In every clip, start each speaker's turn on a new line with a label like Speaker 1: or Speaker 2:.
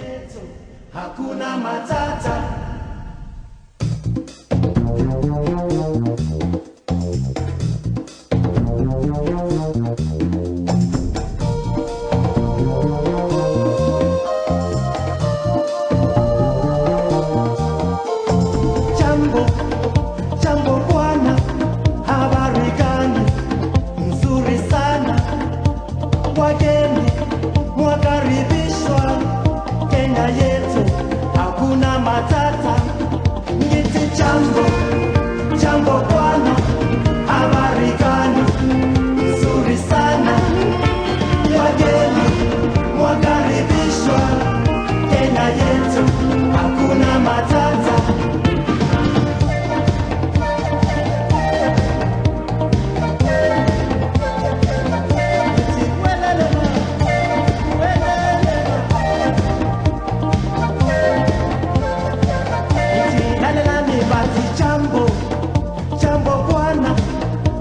Speaker 1: yetu hakuna matata. Jambo bwana, habari gani? Nzuri sana. Wageni mwakaribishwa Kenya yetu, hakuna matata. Ngiti jambo bwana, habari gani? Nzuri sana. Wageni mwakaribishwa Kenya yetu, hakuna matata. Jambo bwana,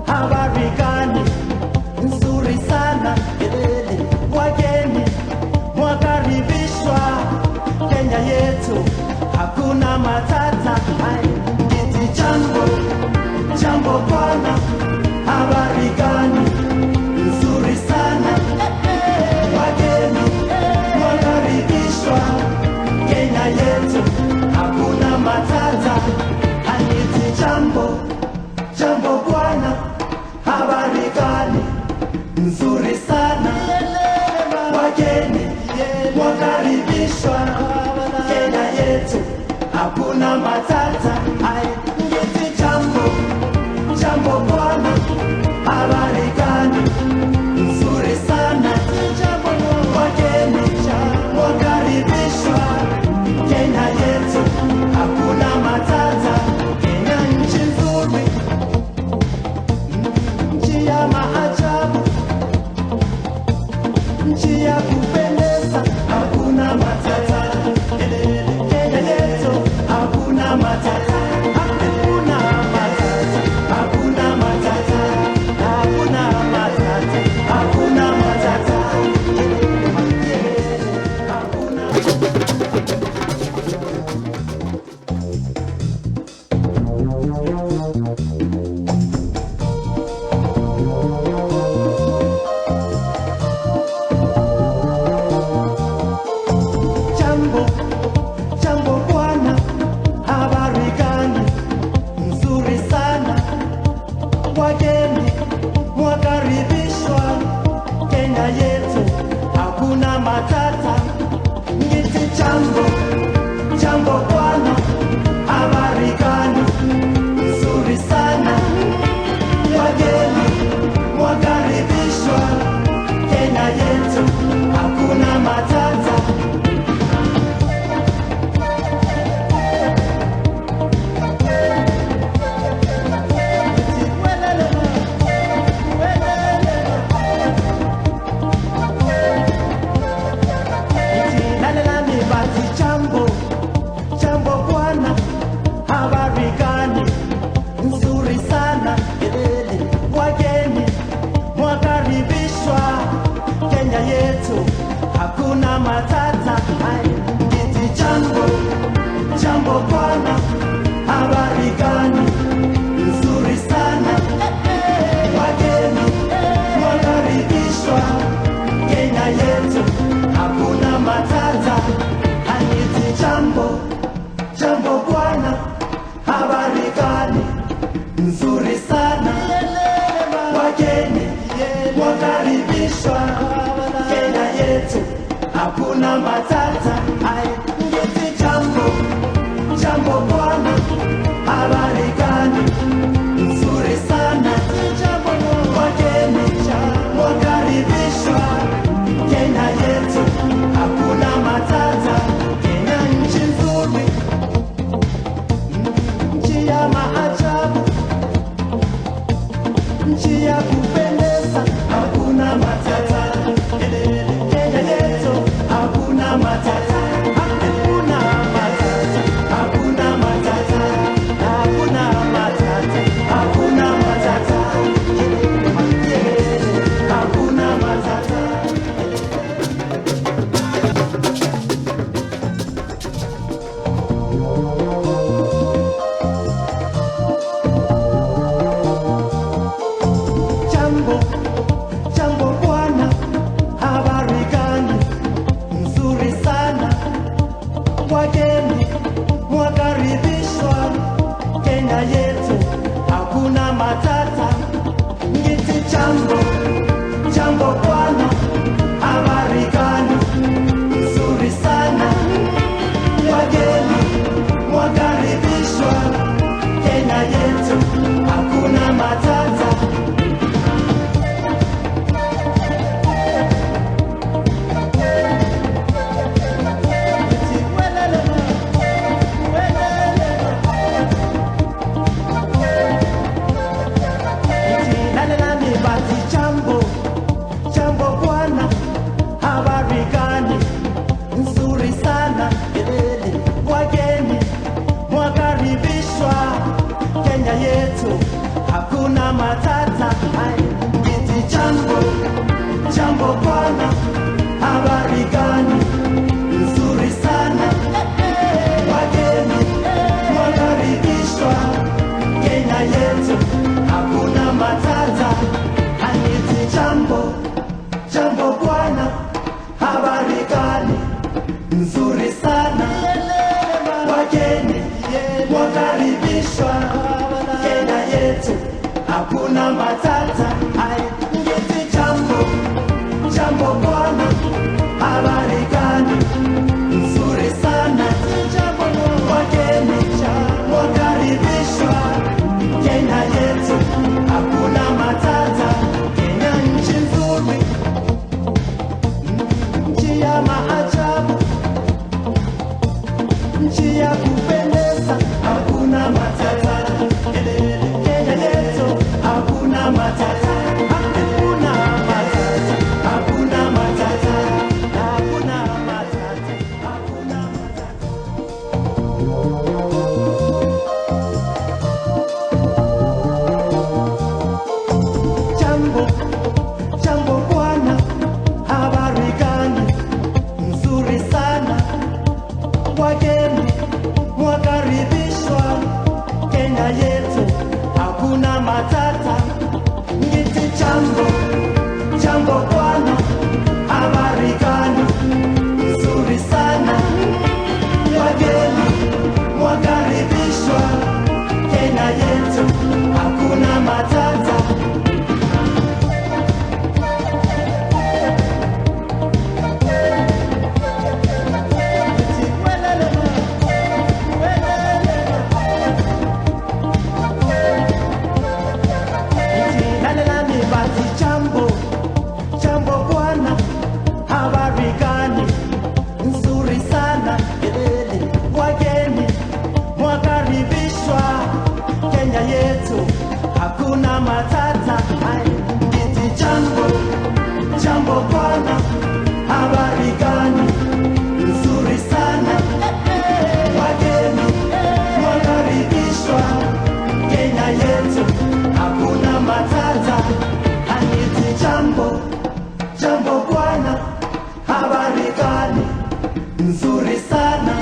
Speaker 1: habari gani? Nzuri sana. Wageni mwakaribishwa Kenya yetu, hakuna matata. Ngiti jambo bwana, habari gani? Nzuri sana. Wageni mwakaribishwa Kenya yetu, hakuna matata. Ngiti jambo bwana, habari gani? Nzuri sana. Wageni mwakaribishwa Kenya yetu, hakuna matata. Ngiti jambo bwana, habari gani? Nzuri sana. Wageni mwakaribishwa Kenya yetu, hakuna matata. Kenya nchi nzuri, nchi ya maajabu, nchi ya kupendeza, hakuna matata. Kenya yetu, hakuna matata. Hakuna matata, hakuna matata, hakuna matata, hakuna matata. Jambo bwana, habari gani? Nzuri sana. Wageni mwakaribishwa Kenya yetu, hakuna matata. Ngiti jambo bwana, habari gani? Nzuri sana. Wageni mwakaribishwa Kenya yetu, hakuna matata. Jambo bwana, habari gani? Nzuri sana. Wageni mwakaribishwa Kenya yetu, hakuna matata. Ngiti jambo bwana, habari gani? Nzuri sana. Wageni mwakaribishwa Kenya yetu, hakuna matata. Ngiti jambo bwana, habari gani? Nzuri sana. Wageni mwakaribishwa Kenya yetu, hakuna matata. Ngiti jambo bwana, habari gani? Nzuri sana. Wageni mwakaribishwa Kenya yetu, hakuna matata. Kenya nchi nzuri, nchi ya maajabu, nchi ya kupendeza, hakuna matata. Kenya yetu, hakuna matata. jambo, jambo bwana, habari gani? Nzuri sana, wageni mwakaribishwa Kenya yetu, hakuna matata. Jambo, jambo bwana, habari gani? Nzuri sana, wageni mwakaribishwa Kenya yetu, hakuna matata. Iti jambo, jambo bwana, habari gani? Nzuri sana, wageni mwakaribishwa Kenya yetu, hakuna matata. Jambo, jambo bwana, habari gani? Nzuri sana,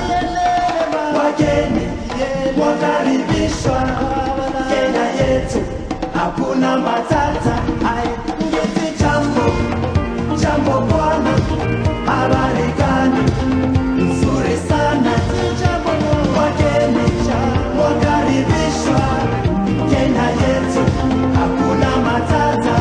Speaker 1: wageni wakaribishwa Kenya yetu, hakuna matata. Iti jambo, jambo bwana, habari gani? Nzuri sana, wageni wakaribishwa Kenya yetu, hakuna matata.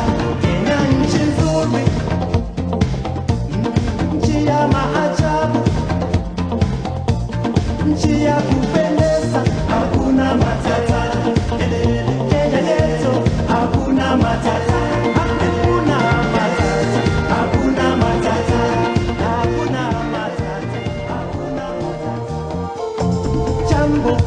Speaker 1: Nchi ya kupendeza, hakuna matata. Kenya yetu, hakuna matata. Hakuna matata, hakuna matata, hakuna matata, hakuna matata. Jambo